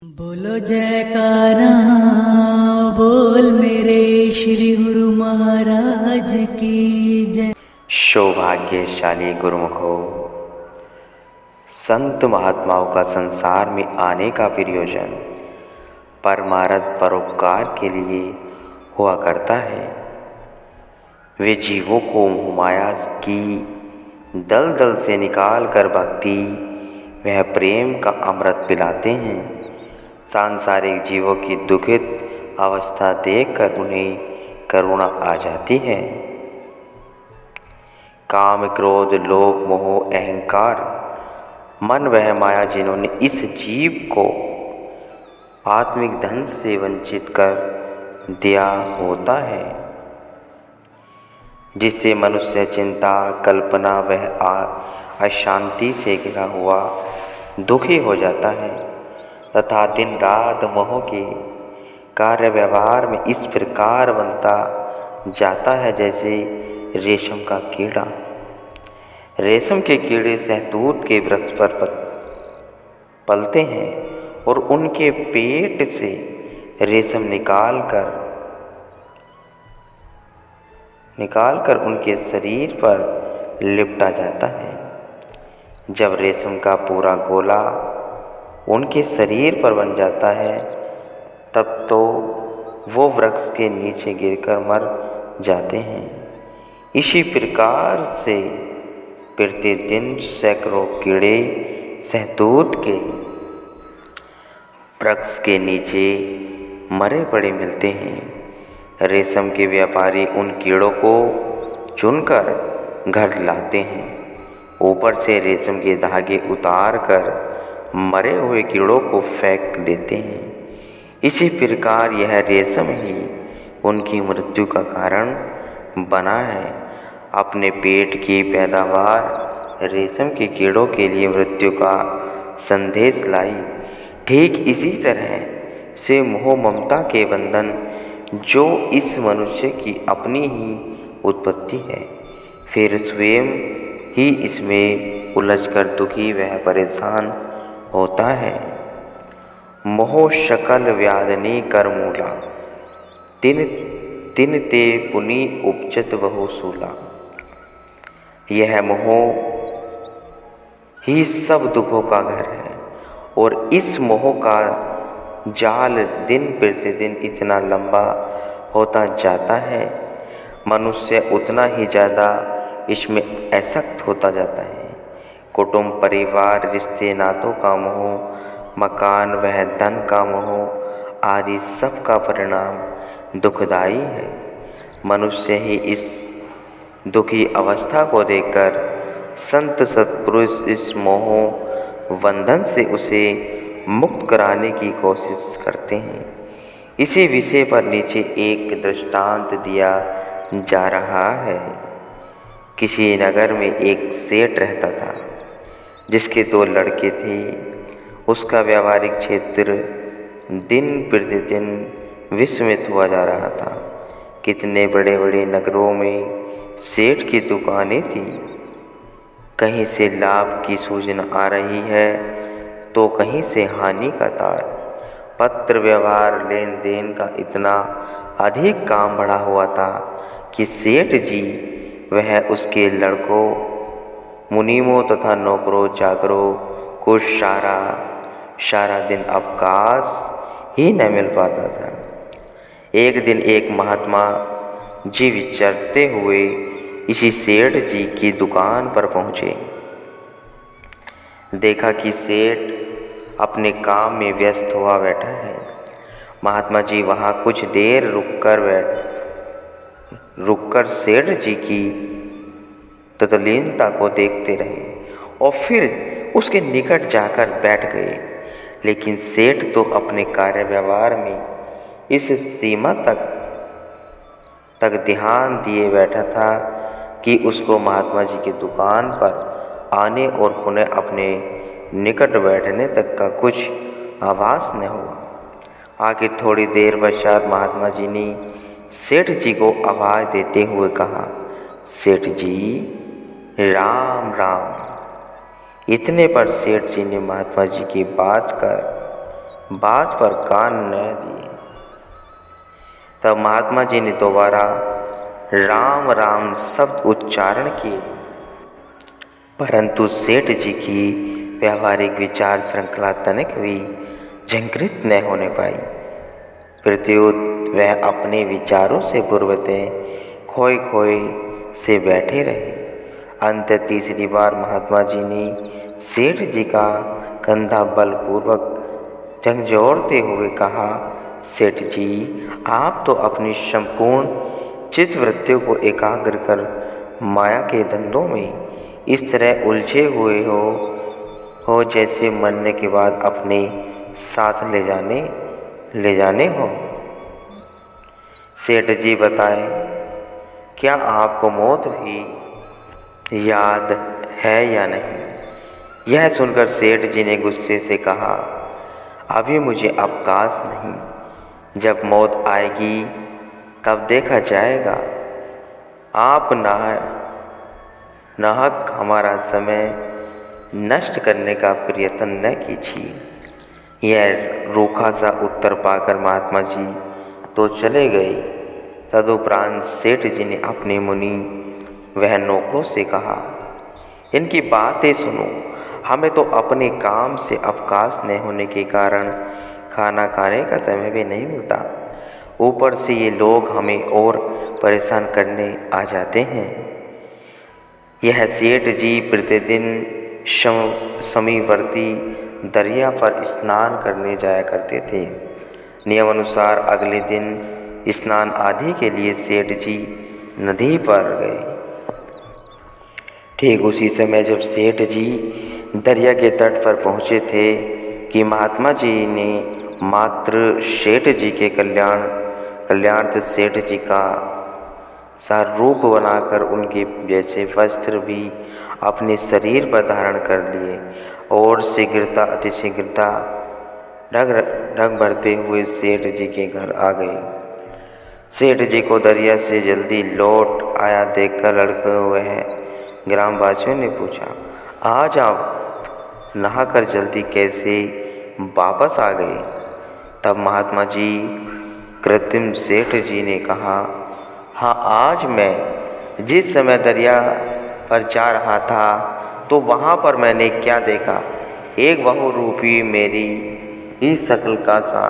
बोलो जयकारा, बोल मेरे श्री गुरु महाराज की जय। सौभाग्यशाली गुरुमुखो, संत महात्माओं का संसार में आने का प्रयोजन परमार्थ परोपकार के लिए हुआ करता है। वे जीवों को मोहमाया की दलदल से निकाल कर भक्ति वह प्रेम का अमृत पिलाते हैं। सांसारिक जीवों की दुखित अवस्था देखकर उन्हें करुणा आ जाती है। काम, क्रोध, लोभ, मोह, अहंकार, मन वह माया जिन्होंने इस जीव को आत्मिक धन से वंचित कर दिया होता है, जिससे मनुष्य चिंता, कल्पना वह अशांति से घिरा हुआ दुखी हो जाता है तथा दिन रात मोह के कार्य व्यवहार में इस प्रकार बनता जाता है जैसे रेशम का कीड़ा। रेशम के कीड़े शहतूत के वृक्ष पर पलते हैं और उनके पेट से रेशम निकाल कर उनके शरीर पर लिपटा जाता है। जब रेशम का पूरा गोला उनके शरीर पर बन जाता है तब तो वो वृक्ष के नीचे गिरकर मर जाते हैं। इसी प्रकार से प्रतिदिन सैकड़ों कीड़े शहतूत के वृक्ष के नीचे मरे पड़े मिलते हैं। रेशम के व्यापारी उन कीड़ों को चुनकर घर लाते हैं, ऊपर से रेशम के धागे उतार कर मरे हुए कीड़ों को फेंक देते हैं। इसी प्रकार यह रेशम ही उनकी मृत्यु का कारण बना है। अपने पेट की पैदावार रेशम के कीड़ों के लिए मृत्यु का संदेश लाई। ठीक इसी तरह से मोह ममता के बंधन जो इस मनुष्य की अपनी ही उत्पत्ति है, फिर स्वयं ही इसमें उलझकर दुखी वह परेशान होता है। मोह शकल व्याधनि कर मूला, तिन तिन ते पुनि उपजत बहु सूला। यह मोह ही सब दुखों का घर है और इस मोह का जाल दिन प्रतिदिन इतना लंबा होता जाता है, मनुष्य उतना ही ज़्यादा इसमें आसक्त होता जाता है। कुटुंब, परिवार, रिश्ते नातों का मोह, मकान वह धन का मोह आदि सब का परिणाम दुखदाई है। मनुष्य ही इस दुखी अवस्था को देखकर संत सत्पुरुष इस मोह बंधन से उसे मुक्त कराने की कोशिश करते हैं। इसी विषय पर नीचे एक दृष्टांत दिया जा रहा है। किसी नगर में एक सेठ रहता था जिसके 2 लड़के थे। उसका व्यावहारिक क्षेत्र दिन प्रतिदिन विस्मित हुआ जा रहा था। कितने बड़े बड़े नगरों में सेठ की दुकानें थी। कहीं से लाभ की सूचना आ रही है तो कहीं से हानि का तार। पत्र व्यवहार, लेन देन का इतना अधिक काम बढ़ा हुआ था कि सेठ जी वह उसके लड़कों, मुनीमों तथा नौकरों चाकरों को सारा दिन अवकाश ही न मिल पाता था। एक दिन एक महात्मा जी विचरते हुए इसी सेठ जी की दुकान पर पहुँचे। देखा कि सेठ अपने काम में व्यस्त हुआ बैठा है। महात्मा जी वहाँ कुछ देर रुककर सेठ जी की तल्लीनता को देखते रहे और फिर उसके निकट जाकर बैठ गए। लेकिन सेठ तो अपने कार्य व्यवहार में इस सीमा तक ध्यान दिए बैठा था कि उसको महात्मा जी की दुकान पर आने और पुनः अपने निकट बैठने तक का कुछ आभास न हुआ। आगे थोड़ी देर पश्चात महात्मा जी ने सेठ जी को आवाज़ देते हुए कहा, सेठ जी राम राम। इतने पर सेठ जी ने महात्मा जी की बात कर बात पर कान न दिए। तब महात्मा जी ने दोबारा राम राम शब्द उच्चारण किए, परंतु सेठ जी की व्यावहारिक विचार श्रृंखला तनिक भी झंकृत न होने पाई। प्रत्युत वह अपने विचारों से पूर्वतः खोए खोए से बैठे रहे। अंत तीसरी बार महात्मा जी ने सेठ जी का कंधा बलपूर्वक झंझोड़ते हुए कहा, सेठ जी, आप तो अपनी संपूर्ण चित्तवृत्तियों को एकाग्र कर माया के धंधों में इस तरह उलझे हुए हो जैसे मरने के बाद अपने साथ ले जाने हो। सेठ जी बताए, क्या आपको मौत भी याद है या नहीं? यह सुनकर सेठ जी ने गुस्से से कहा, अभी मुझे अवकाश नहीं, जब मौत आएगी तब देखा जाएगा। आप नाहक हमारा समय नष्ट करने का प्रयत्न न कीजिए। यह रूखा सा उत्तर पाकर महात्मा जी तो चले गए। तदुपरांत सेठ जी ने अपने मुनि वह नौकरों से कहा, इनकी बातें सुनो, हमें तो अपने काम से अवकाश न होने के कारण खाना खाने का समय भी नहीं मिलता। ऊपर से ये लोग हमें और परेशान करने आ जाते हैं। यह सेठ जी प्रतिदिन समीपवर्ती दरिया पर स्नान करने जाया करते थे। नियमानुसार अगले दिन स्नान आदि के लिए सेठ जी नदी पर गए। ठीक उसी समय जब सेठ जी दरिया के तट पर पहुँचे थे कि महात्मा जी ने मात्र सेठ जी के कल्याणार्थ सेठ जी का सा रूप बनाकर उनके जैसे वस्त्र भी अपने शरीर पर धारण कर लिए और अतिशीघ्रता ढग भरते हुए सेठ जी के घर आ गए। सेठ जी को दरिया से जल्दी लौट आया देखकर लड़के वह ग्रामवासियों ने पूछा, आज आप नहाकर जल्दी कैसे वापस आ गए? तब महात्मा जी कृत्रिम सेठ जी ने कहा, हाँ, आज मैं जिस समय दरिया पर जा रहा था तो वहाँ पर मैंने क्या देखा, एक बहुरूपी मेरी ही शक्ल का सा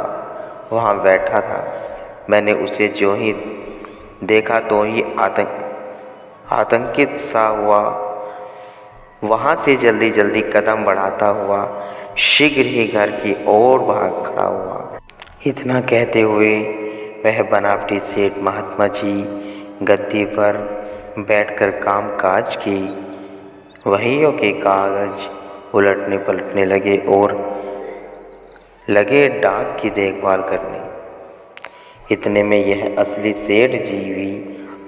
वहाँ बैठा था। मैंने उसे जो ही देखा तो ही आतंकित सा हुआ। वहाँ से जल्दी जल्दी कदम बढ़ाता हुआ शीघ्र ही घर की ओर भाग खड़ा हुआ। इतना कहते हुए वह बनावटी सेठ महात्मा जी गद्दी पर बैठकर कामकाज की वहियों के कागज उलटने पलटने लगे और लगे डाक की देखभाल करने। इतने में यह असली सेठ जी भी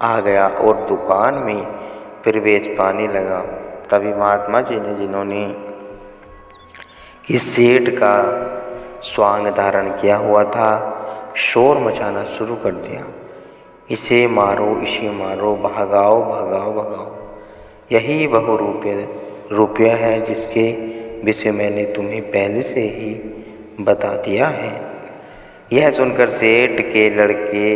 आ गया और दुकान में प्रवेश पाने लगा। तभी महात्मा जी ने, जिन्होंने कि सेठ का स्वांग धारण किया हुआ था, शोर मचाना शुरू कर दिया, इसे मारो, भगाओ भगाओ भगाओ। यही वह रुपया है जिसके विषय मैंने तुम्हें पहले से ही बता दिया है। यह सुनकर सेठ के लड़के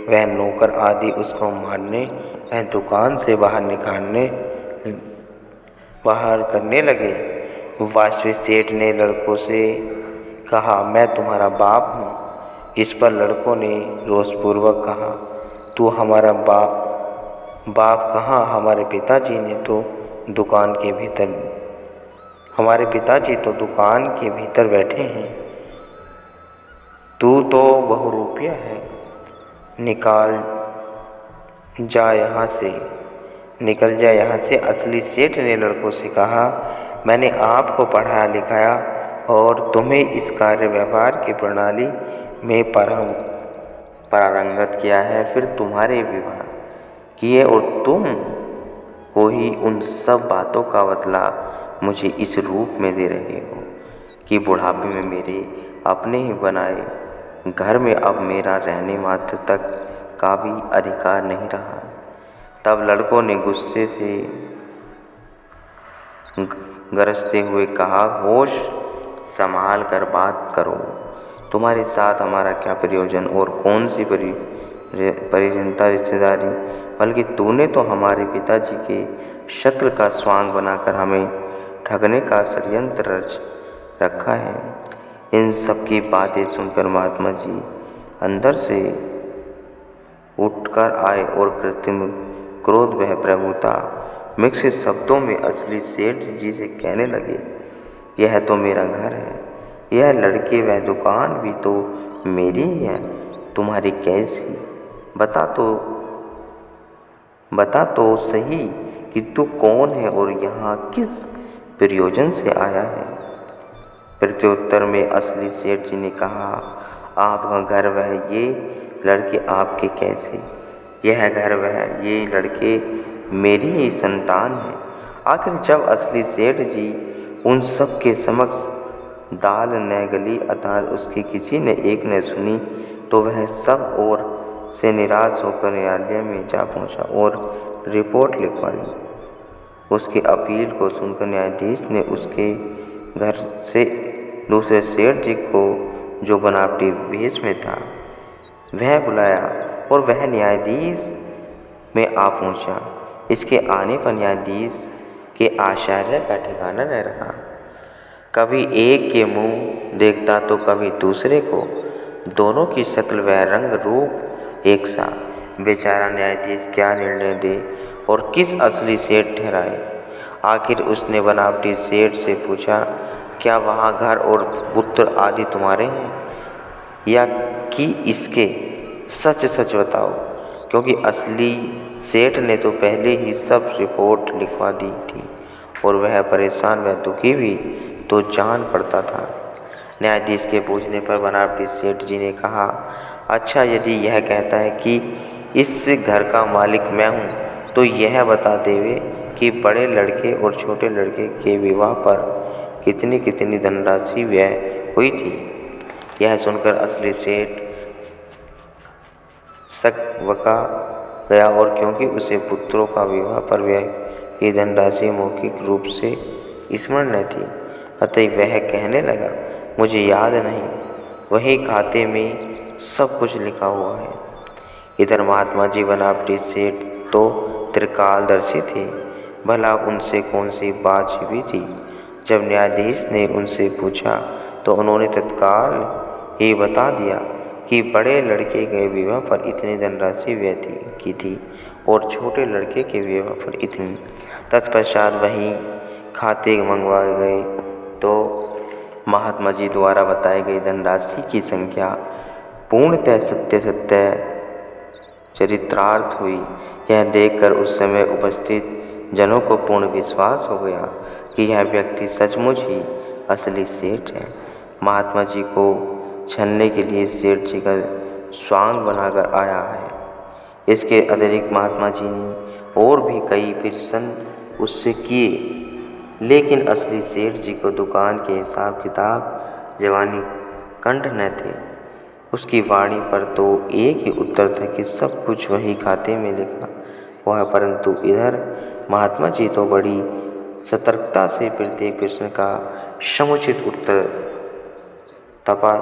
वह नौकर आदि उसको मारने वह दुकान से बाहर करने लगे। वास्तविक सेठ ने लड़कों से कहा, मैं तुम्हारा बाप हूँ। इस पर लड़कों ने रोषपूर्वक कहा, तू हमारा बाप कहाँ? हमारे पिताजी तो दुकान के भीतर बैठे हैं। तू तो बहुरूपिया है, निकल जा यहाँ से। असली सेठ ने लड़कों से कहा, मैंने आपको पढ़ाया लिखाया और तुम्हें इस कार्य व्यवहार की प्रणाली में पारंगत किया है, फिर तुम्हारे विवाह किए और तुम को ही उन सब बातों का बदला मुझे इस रूप में दे रहे हो कि बुढ़ापे में मेरे अपने ही बनाए घर में अब मेरा रहने मात्र तक का भी अधिकार नहीं रहा। तब लड़कों ने गुस्से से गरजते हुए कहा, होश संभाल कर बात करो, तुम्हारे साथ हमारा क्या प्रयोजन और कौन सी परिजनता रिश्तेदारी, बल्कि तूने तो हमारे पिताजी के शक्ल का स्वांग बनाकर हमें ठगने का षड्यंत्र रच रखा है। इन सब की बातें सुनकर महात्मा जी अंदर से उठकर आए और कृत्रिम क्रोध वह प्रभुता मिक्स शब्दों में असली सेठ जी से कहने लगे, यह तो मेरा घर है, यह लड़के वह दुकान भी तो मेरी ही है, तुम्हारी कैसी? बता तो सही कि तू कौन है और यहाँ किस प्रयोजन से आया है। प्रत्युत्तर में असली सेठ जी ने कहा, आपका घर वह, ये लड़के आपके कैसे? यह घर वह, ये लड़के मेरी ही संतान है। आखिर जब असली सेठ जी उन सब के समक्ष दाल न गली अर्थात उसकी किसी ने एक न सुनी, तो वह सब ओर से निराश होकर न्यायालय में जा पहुंचा और रिपोर्ट लिखवा ली। उसकी अपील को सुनकर न्यायाधीश ने उसके घर से दूसरे सेठ जी को, जो बनावटी भेष में था, वह बुलाया और वह न्यायाधीश में आ पहुंचा। इसके आने पर न्यायाधीश के आश्चर्य का ठिकाना न रहा। कभी एक के मुंह देखता तो कभी दूसरे को, दोनों की शक्ल व रंग रूप एक सा। बेचारा न्यायाधीश क्या निर्णय दे और किस असली सेठ ठहराए। आखिर उसने बनावटी सेठ से पूछा, क्या वहाँ घर और पुत्र आदि तुम्हारे हैं, या कि इसके? सच सच बताओ, क्योंकि असली सेठ ने तो पहले ही सब रिपोर्ट लिखवा दी थी और वह परेशान व दुखी भी तो जान पड़ता था। न्यायाधीश के पूछने पर बनावटी सेठ जी ने कहा, अच्छा, यदि यह कहता है कि इस घर का मालिक मैं हूँ, तो यह बता देवे कि बड़े लड़के और छोटे लड़के के विवाह पर कितनी कितनी धनराशि व्यय हुई थी। यह सुनकर असली सेठ सकवका गया, और क्योंकि उसे पुत्रों का विवाह पर व्यय की धनराशि मौखिक रूप से स्मरण न थी, अतः वह कहने लगा, मुझे याद नहीं, वही खाते में सब कुछ लिखा हुआ है। इधर महात्मा जी बनावटी सेठ तो त्रिकालदर्शी थे, भला उनसे कौन सी बात छिपी थी। जब न्यायाधीश ने उनसे पूछा तो उन्होंने तत्काल ही बता दिया कि बड़े लड़के के विवाह पर इतनी धनराशि व्यय की थी और छोटे लड़के के विवाह पर इतनी। तत्पश्चात वहीं खाते मंगवाए गए तो महात्मा जी द्वारा बताई गई धनराशि की संख्या पूर्णतः सत्य चरितार्थ हुई। यह देखकर उस समय उपस्थित जनों को पूर्ण विश्वास हो गया कि यह व्यक्ति सचमुच ही असली सेठ है। महात्मा जी को छलने के लिए सेठ जी का स्वांग बनाकर आया है। इसके अतिरिक्त महात्मा जी ने और भी कई प्रश्न उससे किए, लेकिन असली सेठ जी को दुकान के हिसाब किताब जवानी कंठ न थे। उसकी वाणी पर तो एक ही उत्तर था कि सब कुछ वही खाते में लिखा हुआ है, परंतु इधर महात्मा जी तो बड़ी सतर्कता से प्रत्येक प्रश्न का समुचित उत्तर तपा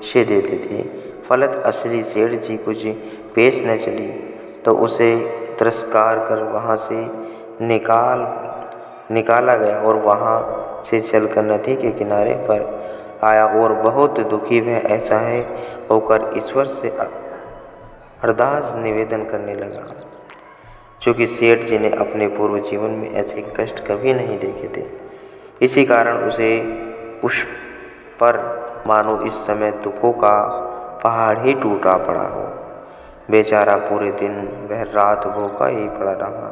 से देते थे। फलत असली सेठ जी कुछ पेश न चली तो उसे तिरस्कार कर वहाँ से निकाला गया और वहाँ से चलकर नदी के किनारे पर आया और बहुत दुखी वह असहाय होकर ईश्वर से अरदास निवेदन करने लगा, क्योंकि सेठ जी ने अपने पूर्व जीवन में ऐसे कष्ट कभी नहीं देखे थे। इसी कारण उस पर मानो इस समय दुखों का पहाड़ ही टूटा पड़ा हो। बेचारा पूरे दिन वह रात भूखा ही पड़ा रहा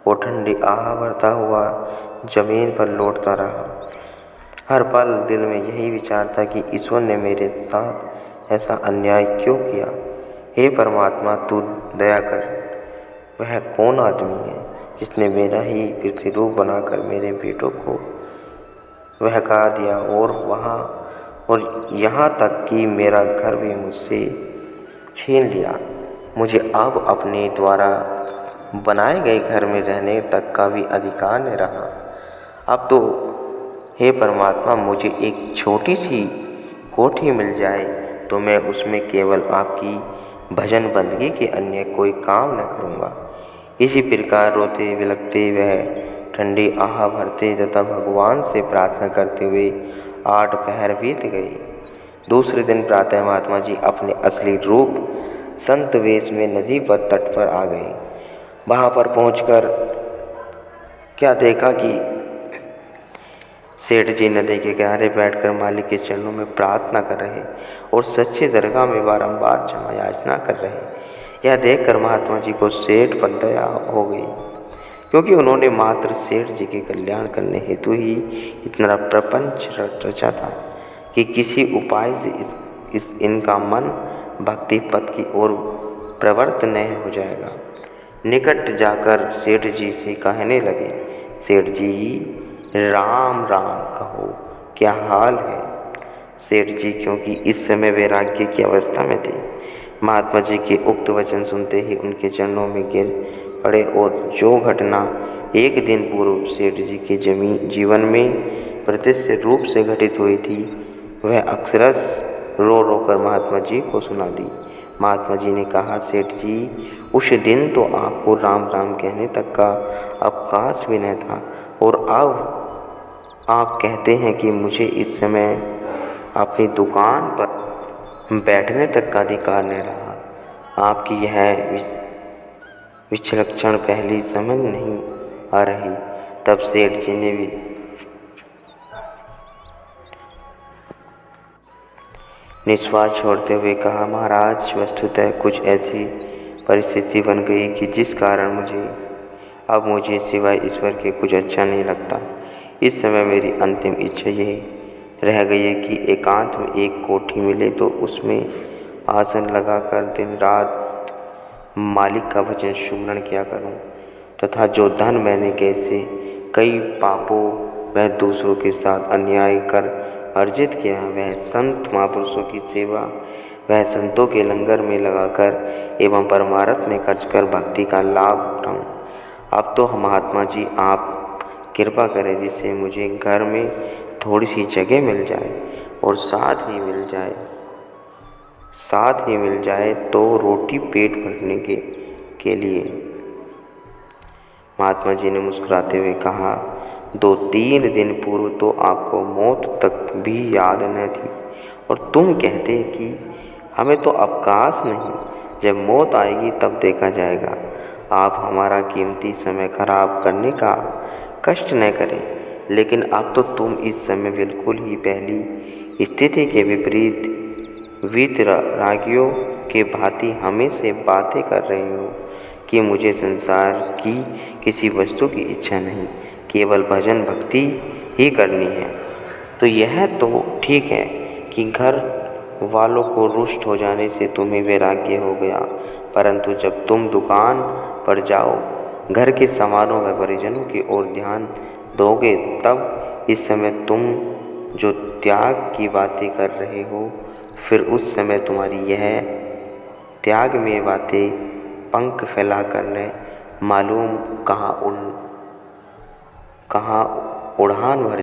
और ठंडी आह भरता हुआ जमीन पर लौटता रहा। हर पल दिल में यही विचार था कि ईश्वर ने मेरे साथ ऐसा अन्याय क्यों किया। हे परमात्मा, तू दया कर। वह कौन आदमी है जिसने मेरा ही प्रतिरूप बनाकर मेरे बेटों को बहका दिया और यहाँ तक कि मेरा घर भी मुझसे छीन लिया। मुझे अब अपने द्वारा बनाए गए घर में रहने तक का भी अधिकार नहीं रहा। अब तो हे परमात्मा, मुझे एक छोटी सी कोठी मिल जाए तो मैं उसमें केवल आपकी भजन बंदगी के अन्य कोई काम न करूँगा। इसी प्रकार रोते बिलखते वह ठंडी आह भरते तथा भगवान से प्रार्थना करते हुए 8 पहर बीत गए। दूसरे दिन प्रातः महात्मा जी अपने असली रूप संत वेश में नदी पर तट पर आ गए। वहाँ पर पहुंचकर क्या देखा कि सेठ जी नदी के किनारे बैठकर मालिक के चरणों में प्रार्थना कर रहे और सच्ची दरगाह में बारंबार क्षमा याचना कर रहे। यह देखकर महात्मा जी को सेठ पर दया हो गई, क्योंकि उन्होंने मात्र सेठ जी के कल्याण करने हेतु ही इतना प्रपंच रचा था कि किसी उपाय से इनका मन भक्ति पथ की ओर प्रवृत्त नहीं हो जाएगा। निकट जाकर सेठ जी से कहने लगे, सेठ जी राम राम कहो, क्या हाल है। सेठ जी क्योंकि इस समय वैराग्य की अवस्था में थे, महात्मा जी के उक्त वचन सुनते ही उनके चरणों में गिर पड़े और जो घटना एक दिन पूर्व सेठ जी के जीवन में प्रत्यक्ष रूप से घटित हुई थी, वह अक्षरश रो रो कर महात्मा जी को सुना दी। महात्मा जी ने कहा, सेठ जी उस दिन तो आपको राम राम कहने तक का अवकाश भी नहीं था और अब आप कहते हैं कि मुझे इस समय अपनी दुकान पर बैठने तक का अधिकार नहीं रहा। आपकी यह विचक्षण पहली समझ नहीं आ रही। तब सेठ जी ने भी निश्वास छोड़ते हुए कहा, महाराज वस्तुतः कुछ ऐसी परिस्थिति बन गई कि जिस कारण मुझे सिवाय ईश्वर के कुछ अच्छा नहीं लगता। इस समय मेरी अंतिम इच्छा यह रह गई है कि एकांत में एक कोठी मिले तो उसमें आसन लगाकर दिन रात मालिक का वचन सुमरण किया करूं, तथा जो धन मैंने कैसे कई पापों वह दूसरों के साथ अन्याय कर अर्जित किया, वह संत महापुरुषों की सेवा वह संतों के लंगर में लगाकर एवं परमार्थ में खर्च कर भक्ति का लाभ उठाऊं। अब तो महात्मा जी आप कृपा करें जिससे मुझे घर में थोड़ी सी जगह मिल जाए और साथ ही मिल जाए तो रोटी पेट भरने के लिए। महात्मा जी ने मुस्कुराते हुए कहा, 2-3 दिन पूर्व तो आपको मौत तक भी याद न थी और तुम कहते कि हमें तो अवकाश नहीं, जब मौत आएगी तब देखा जाएगा। आप हमारा कीमती समय खराब करने का कष्ट न करें। लेकिन अब तो तुम इस समय बिल्कुल ही पहली स्थिति के विपरीत वीतरागियों के भांति हमें से बातें कर रहे हो कि मुझे संसार की किसी वस्तु की इच्छा नहीं, केवल भजन भक्ति ही करनी है। तो यह तो ठीक है कि घर वालों को रुष्ट हो जाने से तुम्हें वैराग्य हो गया, परंतु जब तुम दुकान पर जाओ, घर के सामानों व परिजनों की ओर ध्यान दोगे, तब इस समय तुम जो त्याग की बातें कर रहे हो, फिर उस समय तुम्हारी यह त्याग में बातें पंख फैला करने मालूम कहाँ उड़ान भर